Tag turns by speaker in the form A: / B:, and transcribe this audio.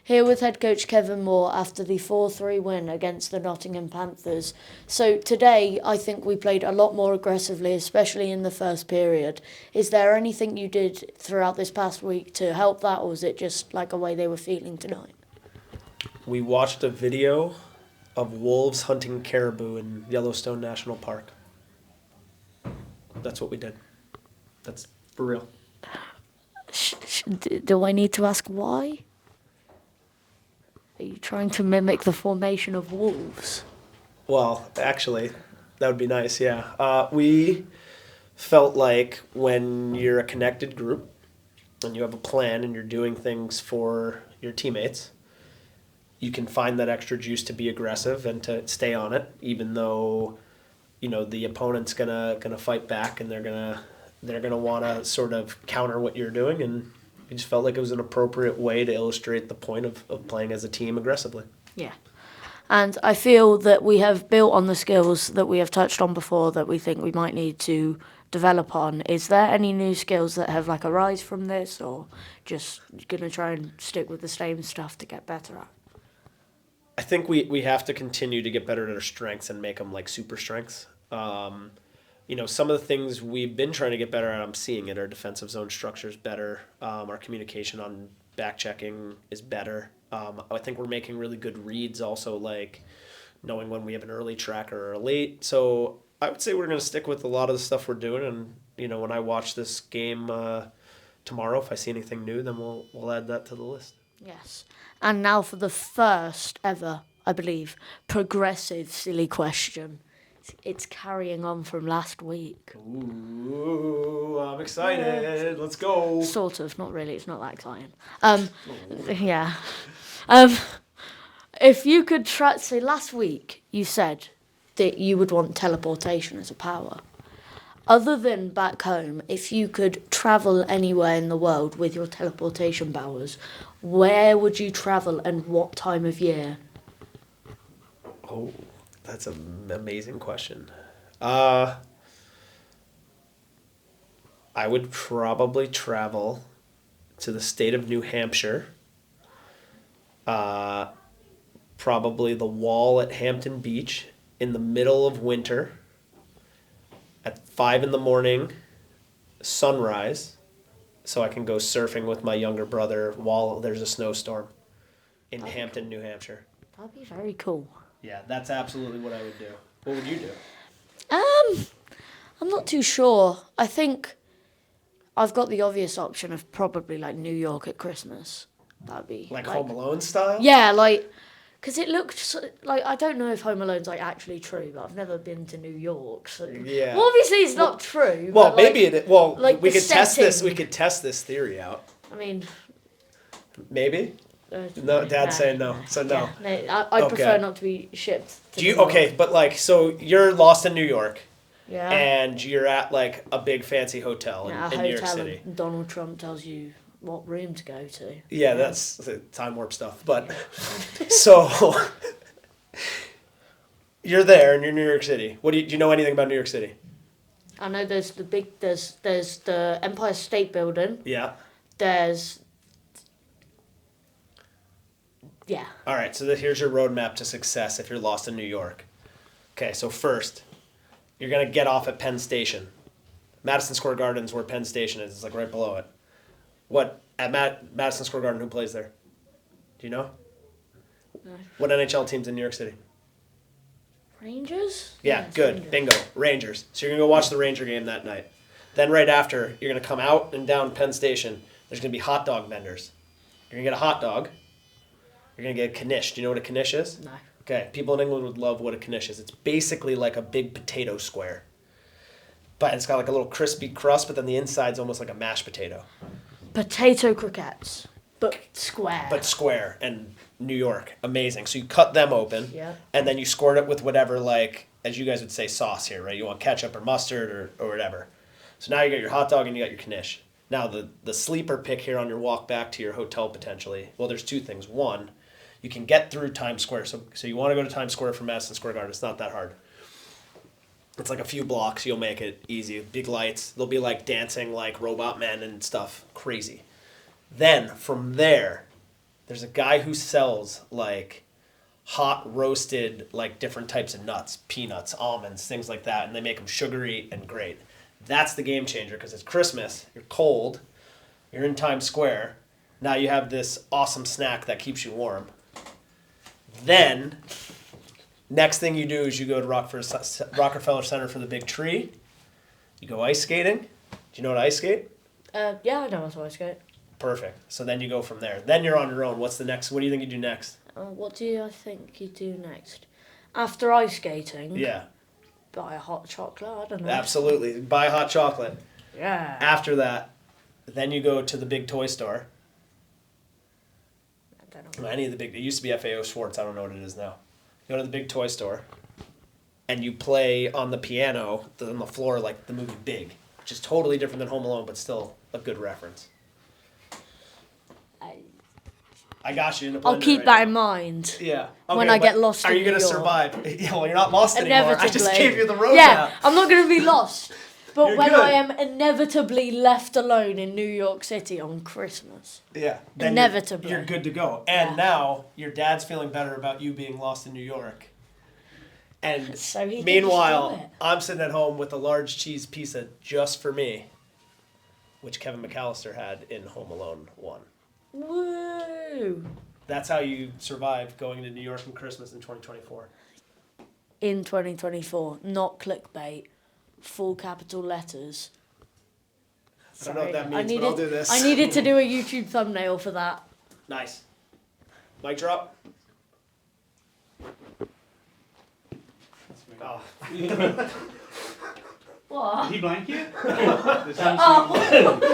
A: here with head coach Kevin Moore after the 4-3 win against the Nottingham Panthers. So today, I think we played a lot more aggressively, especially in the first period. Is there anything you did throughout this past week to help that, or was it just like a way they were feeling tonight?
B: We watched a video of wolves hunting caribou in Yellowstone National Park. That's what we did. That's for real.
A: Do I need to ask why? Are you trying to mimic the formation of wolves?
B: Well, actually, that would be nice, yeah. We felt like when you're a connected group and you have a plan and you're doing things for your teammates, you can find that extra juice to be aggressive and to stay on it, even though, the opponent's gonna fight back and they're gonna want to sort of counter what you're doing, and we just felt like it was an appropriate way to illustrate the point of playing as a team aggressively.
A: Yeah. And I feel that we have built on the skills that we have touched on before that we think we might need to develop on. Is there any new skills that have arise from this, or just going to try and stick with the same stuff to get better at?
B: I think we have to continue to get better at our strengths and make them super strengths. Some of the things we've been trying to get better at, I'm seeing it. Our defensive zone structure is better. Our communication on back checking is better. I think we're making really good reads also, knowing when we have an early tracker or a late. So I would say we're going to stick with a lot of the stuff we're doing. And, when I watch this game tomorrow, if I see anything new, then we'll add that to the list.
A: Yes. And now for the first ever, I believe, progressive silly question. It's carrying on from last week.
B: Ooh, I'm excited. Let's go.
A: Sort of, not really. It's not that exciting. Yeah. If you could say last week you said that you would want teleportation as a power. Other than back home, if you could travel anywhere in the world with your teleportation powers, where would you travel and what time of year?
B: Oh, that's an amazing question. I would probably travel to the state of New Hampshire. Probably the wall at Hampton Beach in the middle of winter at 5 a.m, sunrise, so I can go surfing with my younger brother while there's a snowstorm in Hampton, New Hampshire.
A: That'd be very cool.
B: Yeah, that's absolutely what I would do. What would you do?
A: I'm not too sure. I think I've got the obvious option of probably New York at Christmas. That'd be
B: Home Alone style?
A: Yeah, because it looked I don't know if Home Alone's actually true, but I've never been to New York. So
B: yeah.
A: Well, obviously it's not true.
B: Well,
A: but
B: maybe it. Well, we could
A: setting.
B: test this. We could test this theory out.
A: I mean,
B: maybe. No, Dad's saying no. So no.
A: Yeah, I prefer not to be shipped. To
B: do you
A: New York.
B: Okay? But so you're lost in New York.
A: Yeah.
B: And you're at a big fancy hotel in New York City.
A: And Donald Trump tells you what room to go to.
B: Yeah, that's the time warp stuff. But so you're there and you're in New York City. Do you know anything about New York City?
A: I know there's the Empire State Building.
B: Yeah.
A: Yeah.
B: All right, so here's your roadmap to success if you're lost in New York. Okay, so first, you're going to get off at Penn Station. Madison Square Garden's where Penn Station is. It's right below it. At Madison Square Garden, who plays there? Do you know?
A: No.
B: What NHL team's in New York City?
A: Rangers?
B: Yeah, good. Rangers. Bingo. Rangers. So you're going to go watch the Ranger game that night. Then right after, you're going to come out and down Penn Station. There's going to be hot dog vendors. You're going to get a hot dog. You're going to get a knish. Do you know what a knish is?
A: No.
B: Okay, people in England would love what a knish is. It's basically like a big potato square. But it's got a little crispy crust, but then the inside's almost like a mashed potato.
A: Potato croquettes, but square.
B: But square, and New York. Amazing. So you cut them open, and then you squirt it with whatever, as you guys would say, sauce here, right? You want ketchup or mustard or whatever. So now you got your hot dog and you got your knish. Now the sleeper pick here on your walk back to your hotel potentially, well, there's two things. One, you can get through Times Square. So you want to go to Times Square from Madison Square Garden. It's not that hard. It's a few blocks. You'll make it easy. Big lights. They'll be dancing robot men and stuff. Crazy. Then from there, There's a guy who sells like hot roasted like different types of nuts, peanuts, almonds, things like that, and they make them sugary and great. That's the game changer because it's Christmas, you're cold, you're in Times Square, now you have this awesome snack that keeps you warm. Then, next thing you do is you go to Rockefeller Center for the big tree. You go ice skating. Do you know what ice skate?
A: Yeah, I know what ice skate.
B: Perfect. So then you go from there. Then you're on your own. What's the next? What do you think you do next?
A: What do I think you do next? After ice skating?
B: Yeah.
A: Buy a hot chocolate, I don't know.
B: Absolutely. Buy hot chocolate.
A: Yeah.
B: After that, then you go to the big toy store.
A: I don't know.
B: Any of the big, it used to be FAO Schwartz. I don't know what it is now. You go to the big toy store, and you play on the piano on the floor like the movie Big, which is totally different than Home Alone, but still a good reference. I got you in the blender.
A: I'll keep
B: right
A: that
B: now.
A: in mind.
B: Yeah.
A: When I get lost
B: Are
A: in
B: you going
A: New
B: to
A: York.
B: survive? Yeah, well, you're not lost anymore. I just
A: Inevitably.
B: gave you the roadmap.
A: Yeah, I'm not going to be lost. But
B: You're
A: when
B: good.
A: I am inevitably left alone in New York City on Christmas.
B: Yeah. Then
A: Inevitably.
B: You're good to go. And
A: Yeah.
B: now your dad's feeling better about you being lost in New York. And
A: So he can
B: meanwhile,
A: just do it.
B: I'm sitting at home with a large cheese pizza just for me, which Kevin McAllister had in Home Alone 1.
A: Woo!
B: That's how you survive going to New York on Christmas in 2024.
A: In 2024, not clickbait, full capital letters.
B: I don't know what that means, but I'll do this.
A: I needed to do a YouTube thumbnail for that.
B: Nice. Mic drop. Oh.
A: What?
C: Did he blank you? The Samsung-